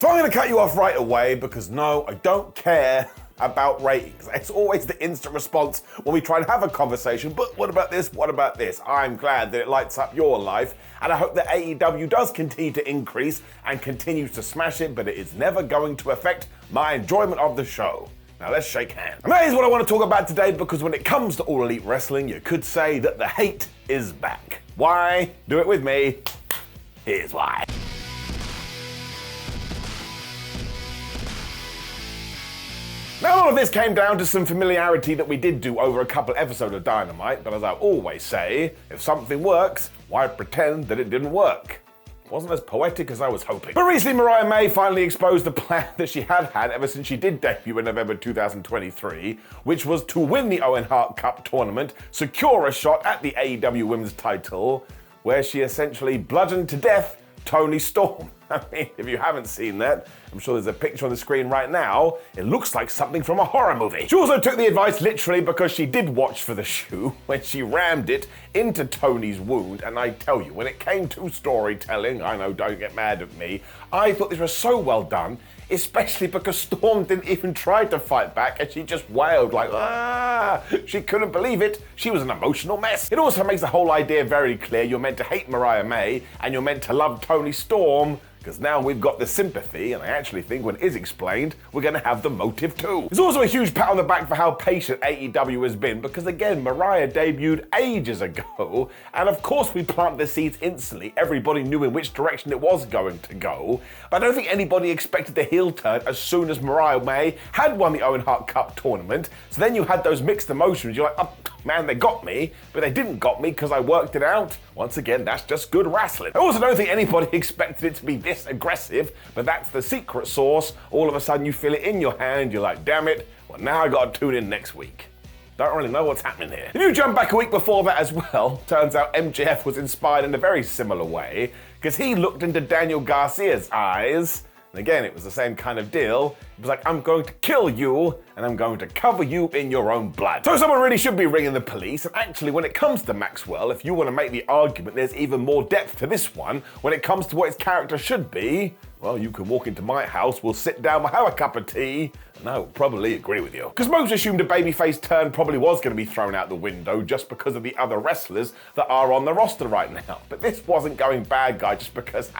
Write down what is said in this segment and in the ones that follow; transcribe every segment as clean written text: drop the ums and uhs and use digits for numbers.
So I'm going to cut you off right away because no, I don't care about ratings. It's always the instant response when we try and have a conversation, but what about this, what about this? I'm glad that it lights up your life, and I hope that AEW does continue to increase and continues to smash it, but it is never going to affect my enjoyment of the show. Now let's shake hands. And that is what I want to talk about today, because when it comes to All Elite Wrestling, you could say that the hate is back. Why? Do it with me. Here's why. Now, all of this came down to some familiarity that we did do over a couple episodes of Dynamite, but as I always say, if something works, why pretend that it didn't work? It wasn't as poetic as I was hoping. But recently, Mariah May finally exposed the plan that she had ever since she did debut in November 2023, which was to win the Owen Hart Cup tournament, secure a shot at the AEW Women's title, where she essentially bludgeoned to death Toni Storm. I mean, if you haven't seen that, I'm sure there's a picture on the screen right now. It looks like something from a horror movie. She also took the advice literally, because she did watch for the shoe when she rammed it into Toni's wound. And I tell you, when it came to storytelling, I know, don't get mad at me, I thought this was so well done, especially because Storm didn't even try to fight back and she just wailed like, ah! She couldn't believe it. She was an emotional mess. It also makes the whole idea very clear. You're meant to hate Mariah May and you're meant to love Toni Storm, because now we've got the sympathy, and I actually think when it is explained, we're going to have the motive too. There's also a huge pat on the back for how patient AEW has been, because again, Mariah debuted ages ago, and of course we planted the seeds instantly. Everybody knew in which direction it was going to go, but I don't think anybody expected the heel turn as soon as Mariah May had won the Owen Hart Cup tournament. So then you had those mixed emotions. You're like, oh, man, they got me, but they didn't got me because I worked it out. Once again, that's just good wrestling. I also don't think anybody expected it to be this aggressive, but that's the secret sauce. All of a sudden you feel it in your hand, you're like, damn it, well now I gotta tune in next week. Don't really know what's happening here. If you jump back a week before that as well, turns out MJF was inspired in a very similar way, because he looked into Daniel Garcia's eyes, and again, it was the same kind of deal. It was like, I'm going to kill you, and I'm going to cover you in your own blood. So someone really should be ringing the police, and actually when it comes to Maxwell, if you want to make the argument, there's even more depth to this one. When it comes to what his character should be, well, you can walk into my house, we'll sit down, we'll have a cup of tea, and I will probably agree with you. Because most assumed a babyface turn probably was going to be thrown out the window just because of the other wrestlers that are on the roster right now. But this wasn't going bad guy just because,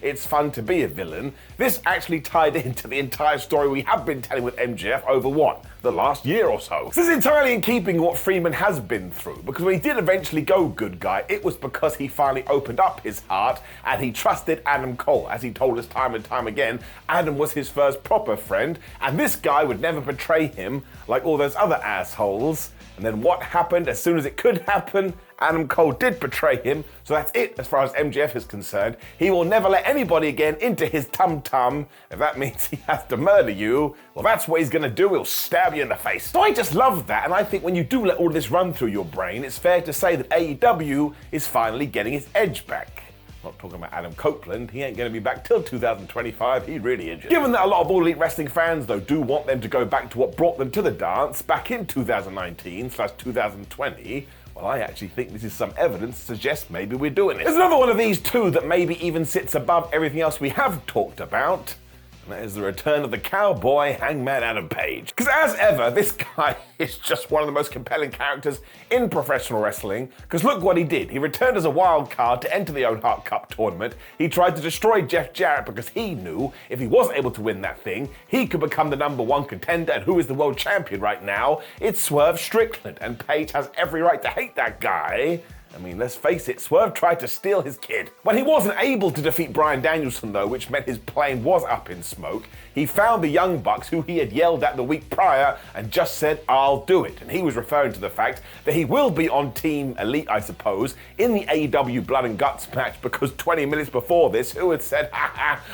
it's fun to be a villain. This actually tied into the entire story we have been telling with MJF over what? The last year or so. This is entirely in keeping with what Freeman has been through, because when he did eventually go good guy, it was because he finally opened up his heart and he trusted Adam Cole. As he told us time and time again, Adam was his first proper friend, and this guy would never betray him like all those other assholes. And then what happened? As soon as it could happen, Adam Cole did betray him, so that's it as far as MJF is concerned. He will never let anybody again into his tum-tum. If that means he has to murder you, well, that's what he's gonna do. He'll stab you in the face. So I just love that, and I think when you do let all this run through your brain, it's fair to say that AEW is finally getting its edge back. Not talking about Adam Copeland, he ain't going to be back till 2025, he really injured. Given that a lot of All Elite Wrestling fans, though, do want them to go back to what brought them to the dance back in 2019/2020, well, I actually think this is some evidence to suggest maybe we're doing it. There's another one of these too that maybe even sits above everything else we have talked about, and that is the return of the cowboy Hangman Adam Page. Because as ever, this guy is just one of the most compelling characters in professional wrestling, because look what he did. He returned as a wild card to enter the Owen Hart Cup tournament. He tried to destroy Jeff Jarrett because he knew if he wasn't able to win that thing, he could become the #1 contender, and who is the world champion right now? It's Swerve Strickland, and Page has every right to hate that guy. I mean, let's face it, Swerve tried to steal his kid. When he wasn't able to defeat Bryan Danielson though, which meant his plane was up in smoke, he found the Young Bucks, who he had yelled at the week prior, and just said, I'll do it. And he was referring to the fact that he will be on Team Elite, I suppose, in the AEW Blood and Guts match, because 20 minutes before this, who had said,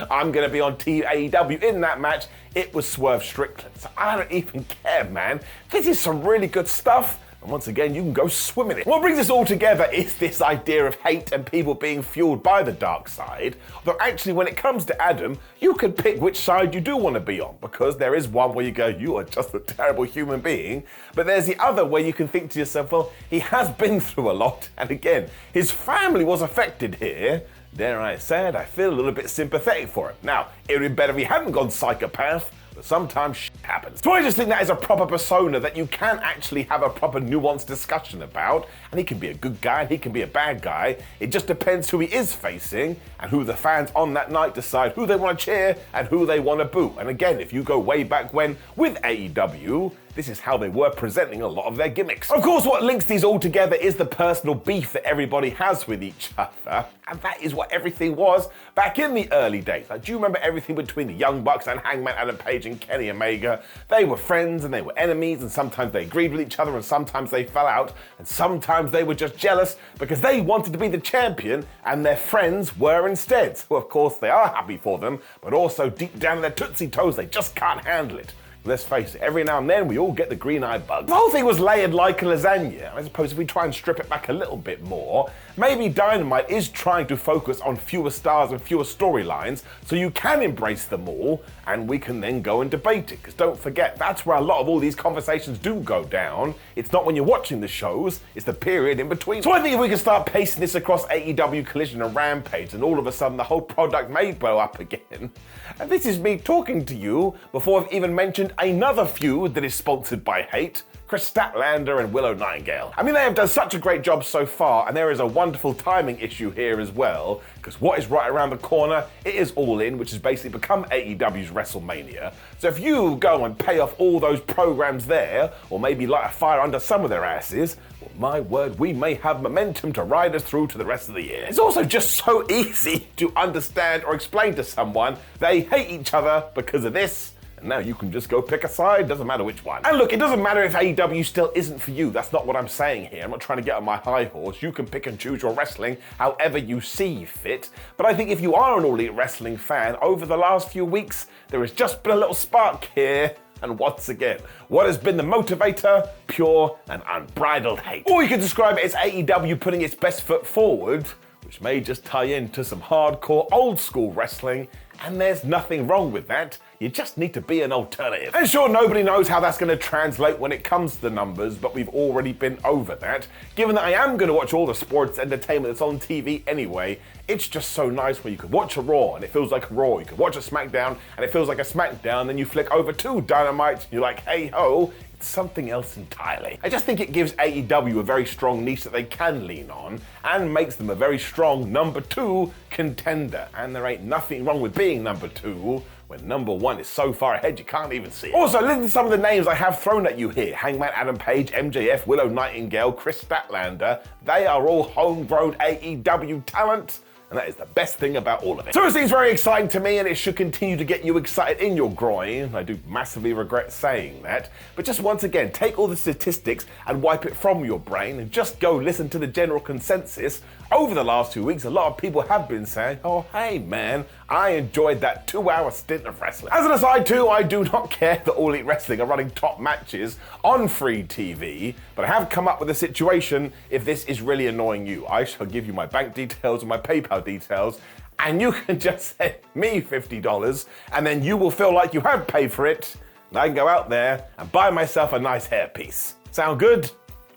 I'm gonna be on Team AEW in that match? It was Swerve Strickland. So I don't even care, man. This is some really good stuff. And once again, you can go swim in it. What brings us all together is this idea of hate and people being fueled by the dark side. Though actually, when it comes to Adam, you can pick which side you do want to be on, because there is one where you go, you are just a terrible human being. But there's the other where you can think to yourself, well, he has been through a lot. And again, his family was affected here. dare I say it, I feel a little bit sympathetic for him. Now, it would be better if he hadn't gone psychopath, but sometimes shit happens. So I just think that is a proper persona that you can actually have a proper nuanced discussion about, and he can be a good guy and he can be a bad guy. It just depends who he is facing and who the fans on that night decide who they want to cheer and who they want to boo. And again, if you go way back when with AEW, this is how they were presenting a lot of their gimmicks. Of course, what links these all together is the personal beef that everybody has with each other, and that is what everything was back in the early days. Like, do you remember everything between the Young Bucks and Hangman Page and Kenny Omega? They were friends and they were enemies, and sometimes they agreed with each other and sometimes they fell out, and sometimes they were just jealous because they wanted to be the champion and their friends were instead. So of course they are happy for them, but also deep down in their tootsie toes they just can't handle it. Let's face it, every now and then we all get the green-eyed bug. The whole thing was layered like a lasagna. I suppose if we try and strip it back a little bit more, maybe Dynamite is trying to focus on fewer stars and fewer storylines so you can embrace them all and we can then go and debate it. Because don't forget, that's where a lot of all these conversations do go down. It's not when you're watching the shows, it's the period in between. So I think if we can start pacing this across AEW, Collision and Rampage, and all of a sudden the whole product may blow up again. And this is me talking to you before I've even mentioned another feud that is sponsored by hate, Chris Statlander and Willow Nightingale. I mean, they have done such a great job so far, and there is a wonderful timing issue here as well, because what is right around the corner, it is All In, which has basically become AEW's WrestleMania. So if you go and pay off all those programs there, or maybe light a fire under some of their asses, well, my word, we may have momentum to ride us through to the rest of the year. It's also just so easy to understand or explain to someone they hate each other because of this, and now you can just go pick a side, doesn't matter which one. And look, it doesn't matter if AEW still isn't for you, that's not what I'm saying here. I'm not trying to get on my high horse. You can pick and choose your wrestling however you see fit. But I think if you are an All Elite Wrestling fan, over the last few weeks, there has just been a little spark here. And once again, what has been the motivator? Pure and unbridled hate. Or you could describe it as AEW putting its best foot forward, which may just tie into some hardcore old school wrestling, and there's nothing wrong with that. You just need to be an alternative. And sure, nobody knows how that's going to translate when it comes to the numbers, but we've already been over that. Given that I am going to watch all the sports entertainment that's on TV anyway, it's just so nice where you can watch a Raw and it feels like a Raw, you can watch a SmackDown and it feels like a SmackDown, then you flick over to Dynamite and you're like, hey ho, it's something else entirely. I just think it gives AEW a very strong niche that they can lean on and makes them a very strong number 2 contender. And there ain't nothing wrong with being number 2 when number 1 is so far ahead you can't even see it. Also, listen to some of the names I have thrown at you here. Hangman Page, MJF, Willow Nightingale, Chris Statlander. They are all homegrown AEW talent, and that is the best thing about all of it. So it seems very exciting to me, and it should continue to get you excited in your groin. I do massively regret saying that. But just once again, take all the statistics and wipe it from your brain and just go listen to the general consensus. Over the last 2 weeks, a lot of people have been saying, oh, hey man, I enjoyed that 2-hour stint of wrestling. As an aside too, I do not care that All Elite Wrestling are running top matches on free TV, but I have come up with a situation if this is really annoying you. I shall give you my bank details and my PayPal details, and you can just send me $50, and then you will feel like you have paid for it, and I can go out there and buy myself a nice hairpiece. Sound good?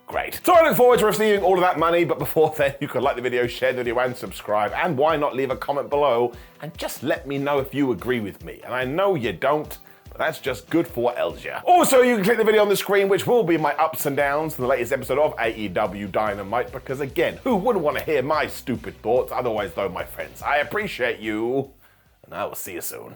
Great. So I look forward to receiving all of that money, but before then, you could like the video, share the video, and subscribe, and why not leave a comment below, and just let me know if you agree with me. And I know you don't, but that's just good for what ails you. Also, you can click the video on the screen, which will be my ups and downs from the latest episode of AEW Dynamite, because again, who wouldn't want to hear my stupid thoughts? Otherwise though, my friends, I appreciate you, and I will see you soon.